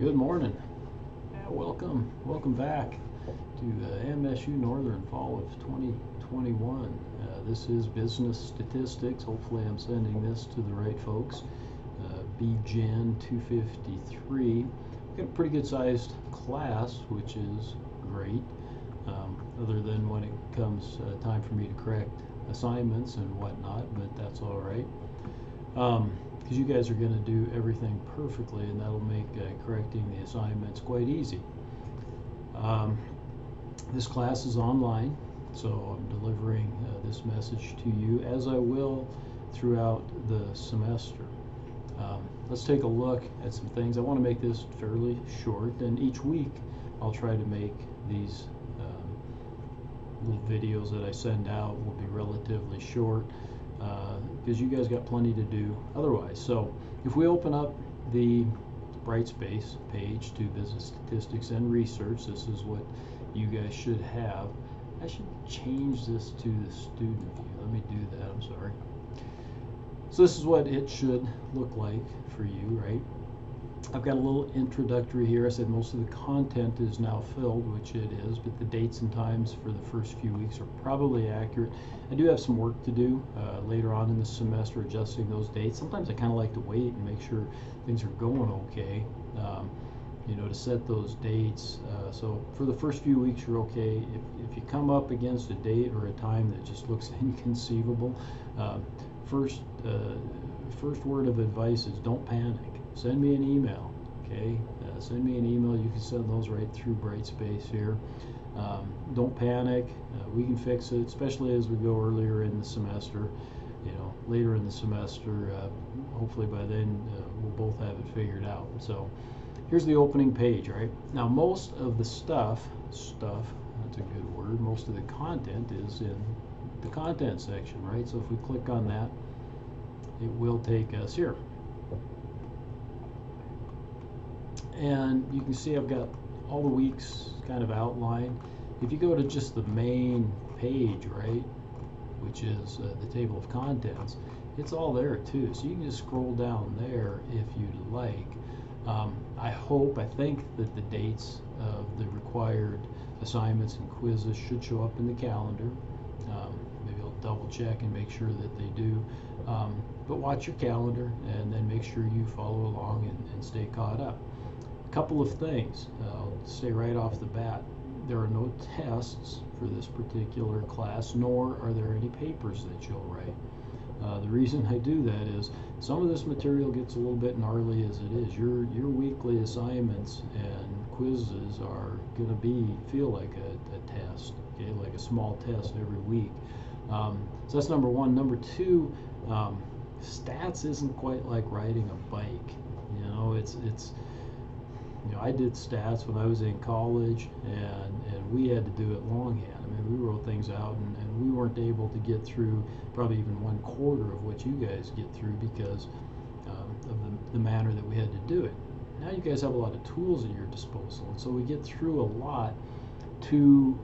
Good morning. Welcome back to MSU Northern Fall of 2021. This is Business Statistics. Hopefully I'm sending this to the right folks. BGen 253. We've got a pretty good sized class, which is great, other than when it comes time for me to correct assignments and whatnot, but that's all right. Because you guys are going to do everything perfectly, and that'll make correcting the assignments quite easy. This class is online, so I'm delivering this message to you as I will throughout the semester. Let's take a look at some things. I want to make this fairly short, and each week I'll try to make these little videos that I send out will be relatively short, because you guys got plenty to do otherwise. So if we open up the Brightspace page to Business Statistics and Research, this is what you guys should have. I should change this to the student view. Let me do that, I'm sorry. So this is what it should look like for you, right? I've got a little introductory here. I said most of the content is now filled, which it is, but the dates and times for the first few weeks are probably accurate. I do have some work to do later on in the semester, adjusting those dates. Sometimes I kind of like to wait and make sure things are going okay, to set those dates. So for the first few weeks, you're okay. If you come up against a date or a time that just looks inconceivable, first word of advice is don't panic. Send me an email, okay? Send me an email. You can send those right through Brightspace here. Don't panic. We can fix it, especially as we go earlier in the semester. Later in the semester, hopefully by then we'll both have it figured out. So here's the opening page, right? Now most of the stuff, that's a good word, most of the content is in the content section, right? So if we click on that, it will take us here. And you can see I've got all the weeks kind of outlined. If you go to just the main page, right, which is the table of contents, it's all there too. So you can just scroll down there if you'd like. I think that the dates of the required assignments and quizzes should show up in the calendar. Maybe I'll double check and make sure that they do. But watch your calendar and then make sure you follow along and stay caught up. A couple of things. I'll say right off the bat, there are no tests for this particular class, nor are there any papers that you'll write. The reason I do that is some of this material gets a little bit gnarly as it is. Your weekly assignments and quizzes are going to feel like a test, okay, like a small test every week. So that's number one. Number two, stats isn't quite like riding a bike. I did stats when I was in college, and we had to do it longhand. I mean, we wrote things out, and we weren't able to get through probably even 1/4 of what you guys get through because of the manner that we had to do it. Now you guys have a lot of tools at your disposal, and so we get through a lot to,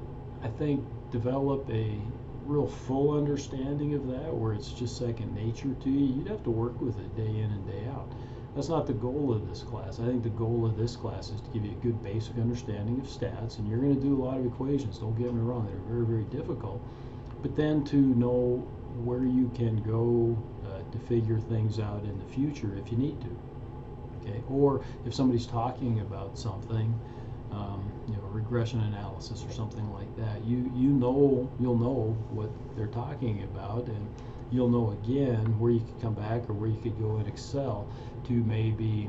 I think, develop a real full understanding of that, where it's just second nature to you. You'd have to work with it day in and day out. That's not the goal of this class. I think the goal of this class is to give you a good basic understanding of stats, and you're going to do a lot of equations, don't get me wrong, they're very, very difficult, but then to know where you can go to figure things out in the future if you need to, okay? Or if somebody's talking about something, regression analysis or something like that, you'll know what they're talking about, and you'll know again where you could come back or where you could go in Excel to maybe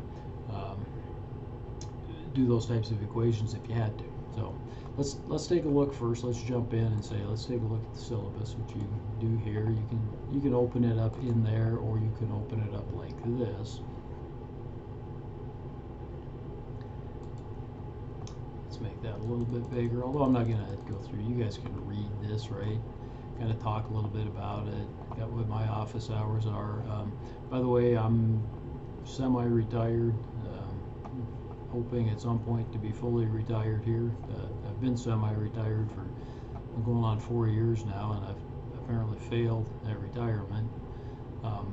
do those types of equations if you had to. So let's take a look first. Let's jump in and say let's take a look at the syllabus, which you do here. You can open it up in there, or you can open it up like this. Let's make that a little bit bigger, although I'm not going to go through. You guys can read this, right? Kind of talk a little bit about it, got what my office hours are. By the way, I'm semi-retired, hoping at some point to be fully retired here. I've been semi-retired for going on 4 years now, and I've apparently failed at retirement.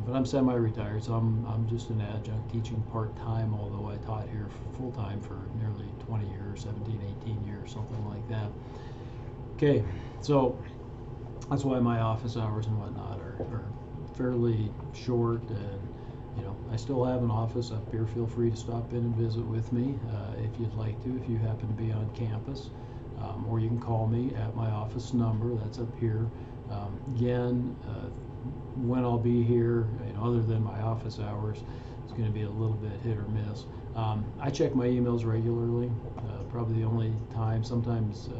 But I'm semi-retired, so I'm just an adjunct teaching part-time, although I taught here full-time for nearly 20 years, 17, 18 years, something like that. Okay, so that's why my office hours and whatnot are fairly short, and I still have an office up here. Feel free to stop in and visit with me if you'd like to, if you happen to be on campus, or you can call me at my office number that's up here. Again, when I'll be here, other than my office hours, it's going to be a little bit hit or miss. I check my emails regularly. Probably the only time, sometimes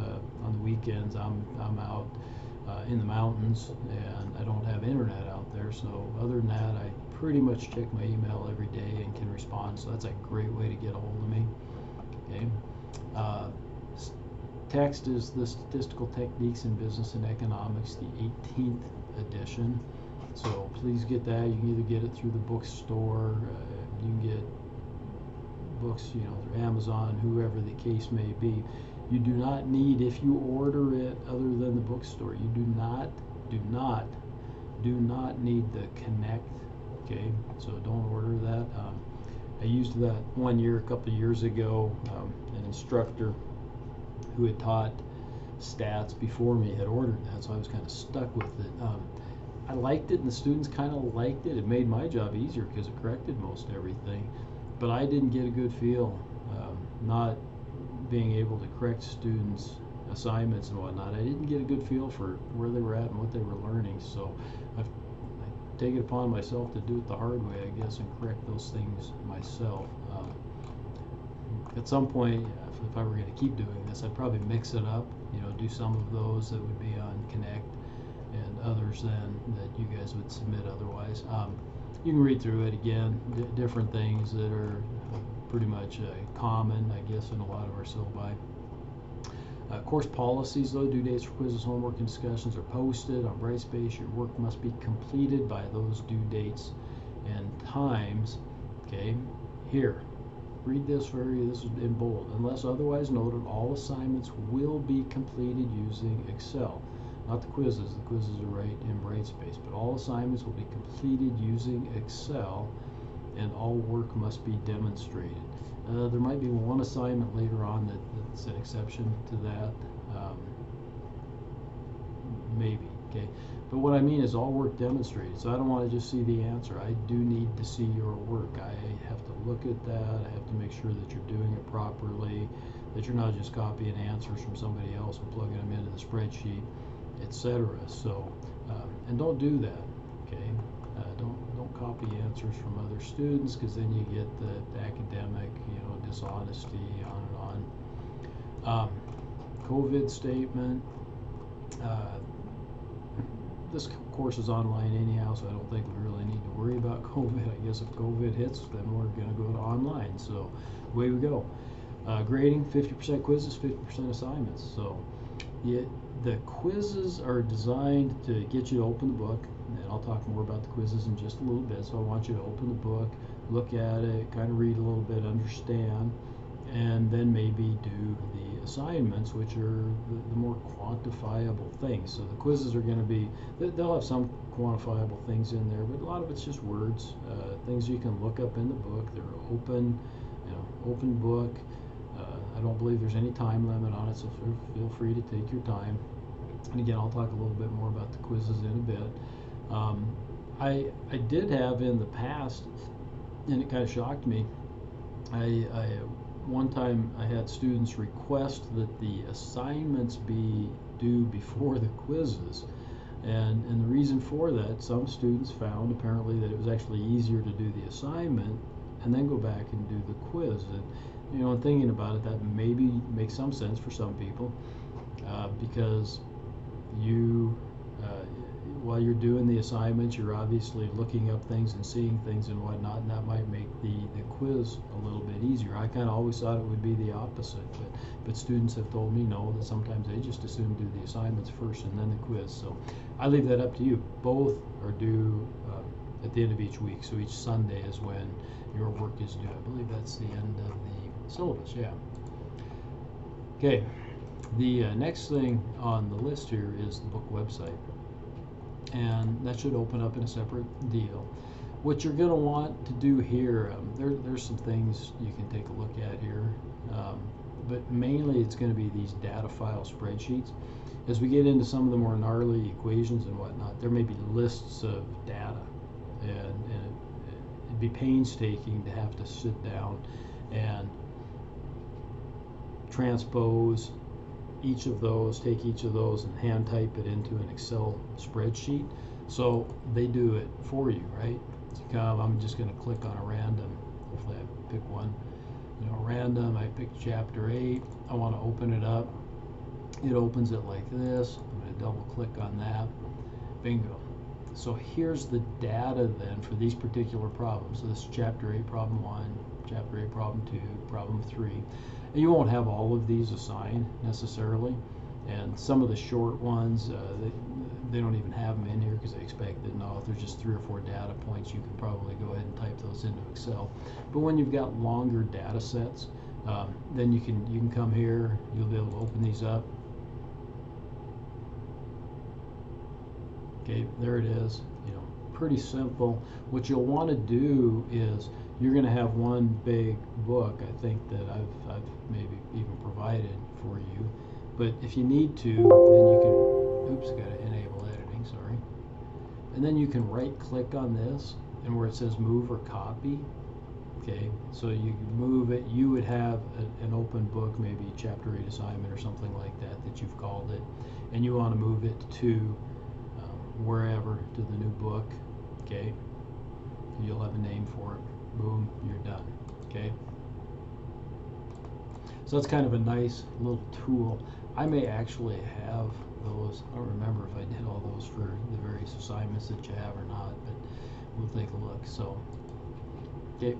on the weekends, I'm out in the mountains and I don't have internet out there. So other than that, I pretty much check my email every day and can respond. So that's a great way to get a hold of me. Okay. Text is the Statistical Techniques in Business and Economics, the 18th edition. So please get that. You can either get it through the bookstore, you can get books, through Amazon, whoever the case may be. You do not need, if you order it other than the bookstore, you do not need the Connect. Okay, so don't order that. I used that one year, a couple of years ago. An instructor who had taught stats before me had ordered that, so I was kind of stuck with it. I liked it, and the students kind of liked it. It made my job easier because it corrected most everything, but I didn't get a good feel not being able to correct students' assignments and whatnot. I didn't get a good feel for where they were at and what they were learning, so I take it upon myself to do it the hard way, I guess, and correct those things myself. At some point, if I were going to keep doing this, I'd probably mix it up, do some of those that would be on Connect and others then that you guys would submit otherwise. You can read through it again, different things that are pretty much common, I guess, in a lot of our syllabi. Course policies, though, due dates for quizzes, homework, and discussions are posted on Brightspace. Your work must be completed by those due dates and times. Okay, here, read this this is in bold. Unless otherwise noted, all assignments will be completed using Excel. Not the quizzes. The quizzes are right in Brightspace, but all assignments will be completed using Excel, and all work must be demonstrated. There might be one assignment later on that's an exception to that, maybe, okay? But what I mean is all work demonstrated, so I don't want to just see the answer. I do need to see your work. I have to look at that. I have to make sure that you're doing it properly, that you're not just copying answers from somebody else and plugging them into the spreadsheet, etc. So, and don't do that, okay? Don't copy answers from other students, because then you get the academic, dishonesty, on and on. COVID statement. This course is online anyhow, so I don't think we really need to worry about COVID. I guess if COVID hits, then we're going to go to online. So away we go. Grading, 50% quizzes, 50% assignments. So the quizzes are designed to get you to open the book, and I'll talk more about the quizzes in just a little bit. So I want you to open the book, look at it, kind of read a little bit, understand, and then maybe do the assignments, which are the more quantifiable things. So the quizzes are going to be, they'll have some quantifiable things in there, but a lot of it's just words, things you can look up in the book. They're open, open book. I don't believe there's any time limit on it, so feel free to take your time. And again, I'll talk a little bit more about the quizzes in a bit. I did have in the past, and it kind of shocked me, one time I had students request that the assignments be due before the quizzes, and the reason for that, some students found apparently that it was actually easier to do the assignment and then go back and do the quiz. And thinking about it, that maybe makes some sense for some people, because while you're doing the assignments, you're obviously looking up things and seeing things and whatnot, and that might make the quiz a little bit easier. I kind of always thought it would be the opposite, but students have told me no, that sometimes they just assume do the assignments first and then the quiz. So I leave that up to you. Both are due at the end of each week, so each Sunday is when your work is due. I believe that's the end of the syllabus, yeah. Okay, the next thing on the list here is the book website. and that should open up in a separate deal. What you're going to want to do here, there's some things you can take a look at here, but mainly it's going to be these data file spreadsheets. As we get into some of the more gnarly equations and whatnot, there may be lists of data, and it'd be painstaking to have to sit down and transpose each of those, take each of those and hand type it into an Excel spreadsheet. So they do it for you, right? So I'm just going to click on a random, hopefully I pick one, random. I pick chapter 8. I want to open it up. It opens it like this. I'm going to double click on that. Bingo. So here's the data then for these particular problems. So this is chapter 8, problem 1, chapter 8, problem 2, problem 3. And you won't have all of these assigned necessarily. And some of the short ones, they don't even have them in here because they expect that, no, if there's just 3 or 4 data points, you can probably go ahead and type those into Excel. But when you've got longer data sets, then you can come here, you'll be able to open these up. Okay, there it is. Pretty simple. What you'll want to do is you're going to have one big book, I think, that I've maybe even provided for you. But if you need to, then you can, oops, got to enable editing, sorry. And then you can right click on this, and where it says move or copy, okay, so you can move it. You would have an open book, maybe chapter 8 assignment or something like that you've called it, and you want to move it to wherever, to the new book, okay, you'll have a name for it. Boom, you're done. Okay, so that's kind of a nice little tool. I may actually have those. I don't remember if I did all those for the various assignments that you have or not, but we'll take a look. So okay,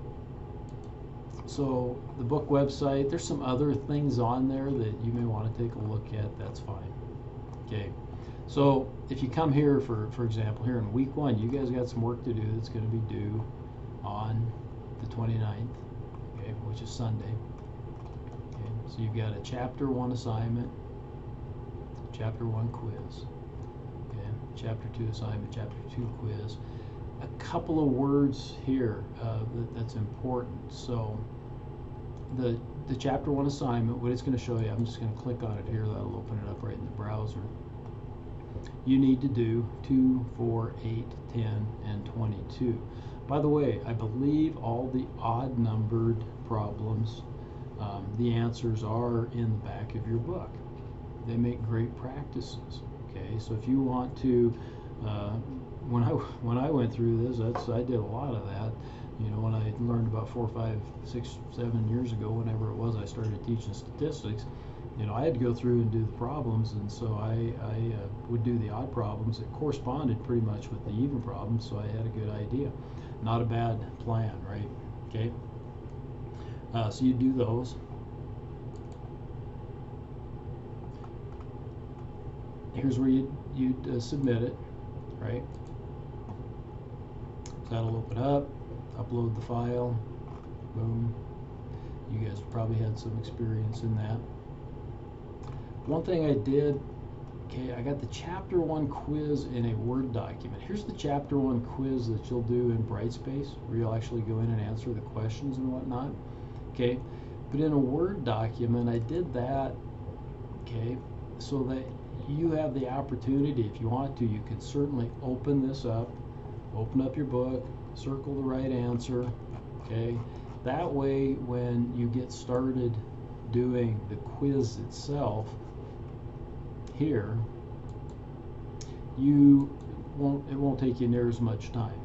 so the book website, there's some other things on there that you may want to take a look at. That's fine. Okay, so if you come here, for example, here in week 1, you guys got some work to do that's going to be due on the 29th, okay, which is Sunday. Okay, so you've got a chapter 1 assignment, chapter 1 quiz, okay, chapter 2 assignment, chapter 2 quiz. A couple of words here that's important. So the chapter 1 assignment, what it's going to show you, I'm just going to click on it here, that'll open it up right in the browser. You need to do 2, 4, 8, 10, and 22. By the way, I believe all the odd numbered problems, the answers are in the back of your book. They make great practices. Okay, so if you want to, when I went through this, I did a lot of that. When I learned about 4, 5, 6, 7 years ago, whenever it was I started teaching statistics, I had to go through and do the problems, and so I would do the odd problems that corresponded pretty much with the even problems, so I had a good idea. Not a bad plan, right? Okay. So you do those. Here's where you'd submit it, right? So that'll open up, upload the file, boom. You guys probably had some experience in that. One thing I did, okay, I got the chapter 1 quiz in a Word document. Here's the chapter 1 quiz that you'll do in Brightspace, where you'll actually go in and answer the questions and whatnot. Okay, but in a Word document, I did that, okay, so that you have the opportunity, if you want to, you can certainly open this up, open up your book, circle the right answer, okay. That way, when you get started doing the quiz itself, here, it won't take you near as much time.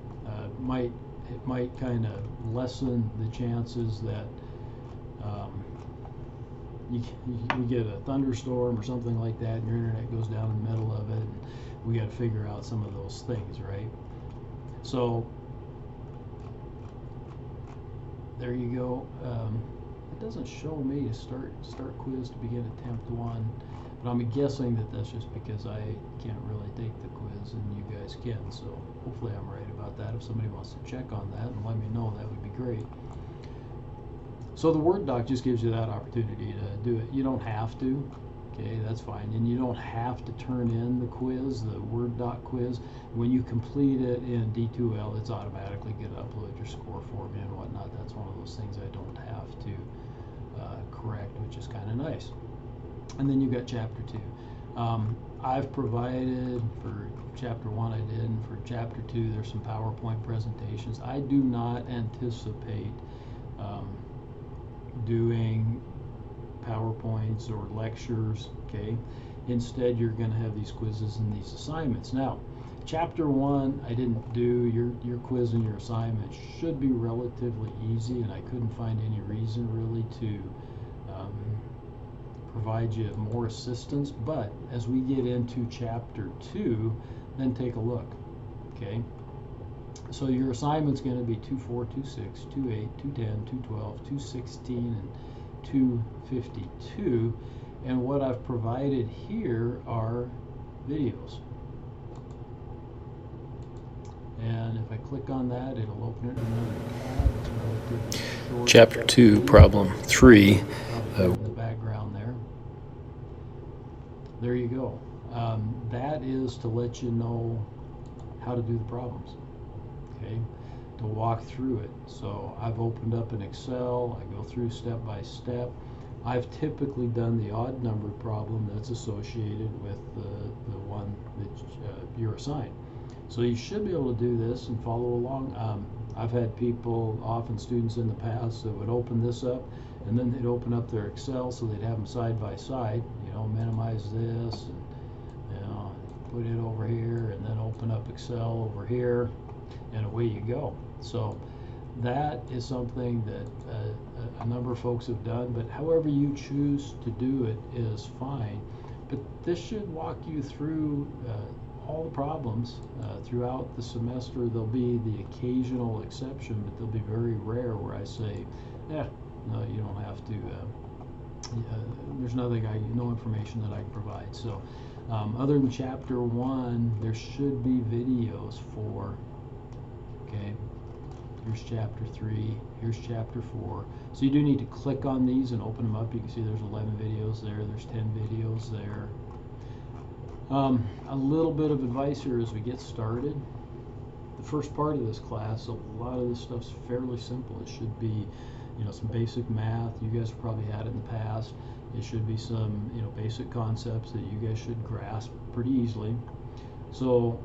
It might kind of lessen the chances that you get a thunderstorm or something like that, and your internet goes down in the middle of it, and we got to figure out some of those things, right? So there you go. It doesn't show me to start quiz to begin attempt 1. But I'm guessing that that's just because I can't really take the quiz and you guys can, so hopefully I'm right about that. If somebody wants to check on that and let me know, that would be great. So the Word doc just gives you that opportunity to do it. You don't have to, Okay, that's fine. And you don't have to turn in the quiz, the Word doc quiz. When you complete it in D2L, it's automatically going to upload your score for me and whatnot. That's one of those things I don't have to correct, which is kind of nice. And then you've got Chapter 2. I've provided for Chapter 1 I did, and for Chapter 2 there's some PowerPoint presentations. I do not anticipate doing PowerPoints or lectures, okay? Instead, you're going to have these quizzes and these assignments. Now, Chapter 1, I didn't do. Your quiz and your assignment should be relatively easy, and I couldn't find any reason really to provide you more assistance. But as we get into Chapter 2, then take a look, okay? So your assignment's going to be 2.4, 2.6, 2.8, 2.10, 2.12, 2.16, and 252, and what I've provided here are videos. And if I click on that, it'll open it in another tab. It's relatively short. Chapter 2, Problem 3. In the background there. There you go. That is to let you know how to do the problems. Okay, to walk through it. So I've opened up an Excel. I go through step by step. I've typically done the odd number problem that's associated with the one that you're assigned. So you should be able to do this and follow along. I've had people, often students in the past, that would open this up and then they'd open up their Excel so they'd have them side by side, you know, minimize this and, you know, put it over here and then open up Excel over here, and away you go. So that is something that a number of folks have done, but however you choose to do it is fine. But this should walk you through all the problems throughout the semester. There'll be the occasional exception, but they'll be very rare where I say, yeah, no, you don't have to, there's nothing, no information that I can provide. So other than Chapter 1, there should be videos for, okay, here's Chapter 3, here's Chapter 4. So you do need to click on these and open them up. You can see there's 11 videos there, there's 10 videos there. A little bit of advice here as we get started. The first part of this class, a lot of this stuff's fairly simple. It should be, you know, some basic math. You guys have probably had it in the past. It should be some, you know, basic concepts that you guys should grasp pretty easily. So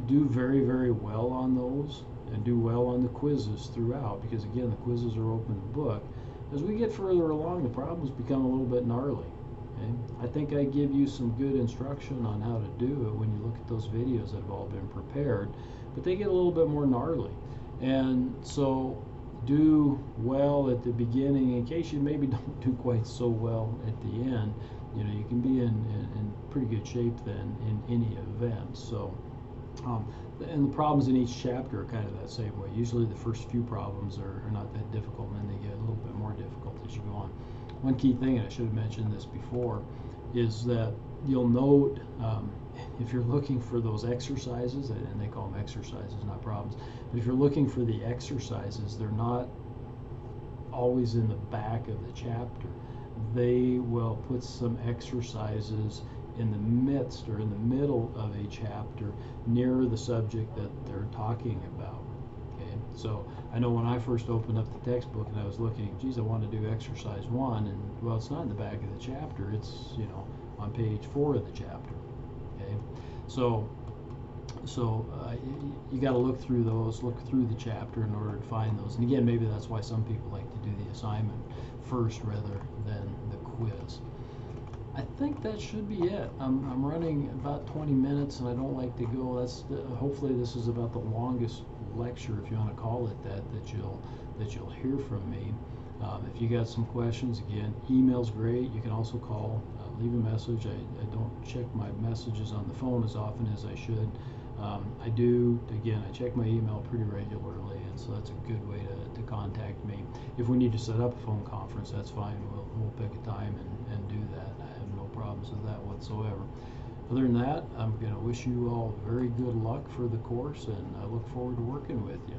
do very, very well on those, and do well on the quizzes throughout, because again, the quizzes are open book. As we get further along, the problems become a little bit gnarly. Okay? I think I give you some good instruction on how to do it when you look at those videos that have all been prepared, but they get a little bit more gnarly. And so do well at the beginning in case you maybe don't do quite so well at the end. You know, you can be in pretty good shape then in any event. So and the problems in each chapter are kind of that same way. Usually the first few problems are not that difficult, and then they get a little bit more difficult as you go on. One key thing, and I should have mentioned this before, is that you'll note if you're looking for those exercises, and they call them exercises, not problems, but if you're looking for the exercises, they're not always in the back of the chapter. They will put some exercises in the midst or in the middle of a chapter near the subject that they're talking about. Okay, so I know when I first opened up the textbook and I was looking, geez, I want to do exercise 1, and well, it's not in the back of the chapter, it's, you know, on page 4 of the chapter. Okay, so you got to look through those, look through the chapter in order to find those. And again, maybe that's why some people like to do the assignment first rather than the quiz. I think that should be it. I'm running about 20 minutes, and I don't like to go. Hopefully this is about the longest lecture, if you want to call it that you'll hear from me. If you got some questions, again, email's great. You can also call, leave a message. I don't check my messages on the phone as often as I should. I do, again, I check my email pretty regularly, and so that's a good way to contact me. If we need to set up a phone conference, that's fine. We'll pick a time and do that. I have no problems with that whatsoever. Other than that, I'm going to wish you all very good luck for the course, and I look forward to working with you.